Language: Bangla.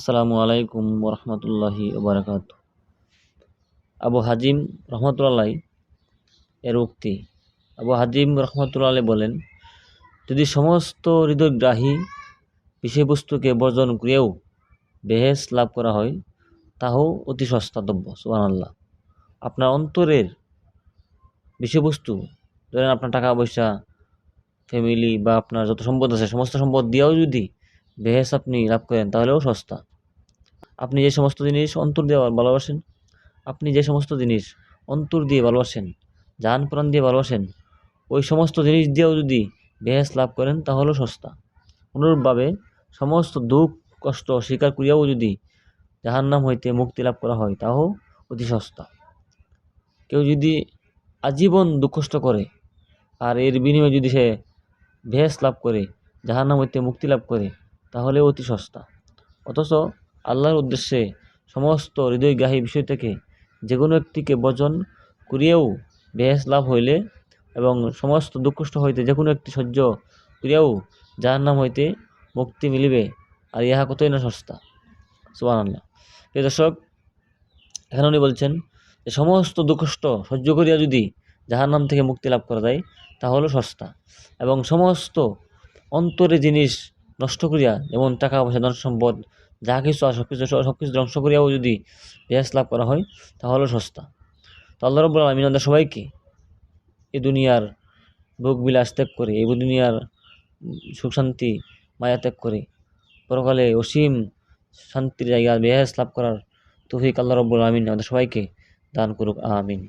আসসালামু আলাইকুম ওরহমতুল্লাহি ওবারাকাতু। আবু হাজিম রহমতুল্লাহ এর উক্তি। আবু হাজিম রহমতুল্লাহ বলেন, যদি সমস্ত হৃদয়গ্রাহী বিষয়বস্তুকে বর্জন করেও বেহেশত লাভ করা হয়, তাও অতি সস্তাদ্রব্য। সুবহানাল্লাহ। আপনার অন্তরের বিষয়বস্তু, ধরেন আপনার টাকা পয়সা, ফ্যামিলি বা আপনার যত সম্পদ আছে সমস্ত সম্পদ দিয়েও যদি বেহেশত আপনি লাভ করেন তাহলেও সস্তা। আপনি যে সমস্ত জিনিস অন্তর দিয়ে ভালোবাসেন, আপনি যে সমস্ত জিনিস অন্তর দিয়ে ভালোবাসেন, জান প্রাণ দিয়ে ভালোবাসেন, ওই সমস্ত জিনিস দিয়েও যদি বেহেশত লাভ করেন তাহলেও সস্তা। অনুরূপভাবে সমস্ত দুঃখ কষ্ট স্বীকার করিয়াও যদি জাহান্নাম হইতে মুক্তি লাভ করা হয় তাও অতি সস্তা। কেউ যদি আজীবন দুঃখ কষ্ট করে আর এর বিনিময়ে যদি সে বেহেশত লাভ করে, জাহান্নাম হইতে মুক্তি লাভ করে, তাহলে অতি সস্তা। অথচ আল্লাহর উদ্দেশ্যে সমস্ত হৃদয়গ্রাহী বিষয় থেকে যে কোনো একটিকে বর্জন করিয়াও বেহেশত লাভ হইলে এবং সমস্ত দুঃখ কষ্ট হইতে যে কোনো একটি সহ্য করিয়াও জাহান্নাম হইতে মুক্তি মিলিবে, আর ইহা কতই না সস্তা। সুবহানাল্লাহ। প্রিয় দর্শক, এখানে উনি বলছেন যে সমস্ত দুঃখ কষ্ট সহ্য করিয়া যদি জাহান্নাম থেকে মুক্তি লাভ করা যায় তাহলে সস্তা, এবং সমস্ত অন্তরে জিনিস নষ্ট করিয়া, যেমন টাকা পয়সা ধন সম্পদ যা কিছু আছে সবকিছু ধ্বংস করিয়াও যদি বেহেশত লাভ করা হয় তাহলে সস্তা। তো আল্লাহ রাব্বুল আলামিন আমাদের সবাইকে এই দুনিয়ার ভোগ বিলাস ত্যাগ করে, এই দুনিয়ার সুখ শান্তি মায়া ত্যাগ করে পরকালে অসীম শান্তির জায়গা বেহেশত লাভ করার তৌফিক আল্লাহ রাব্বুল আলামিন আমাদের সবাইকে দান করুক। আমিন।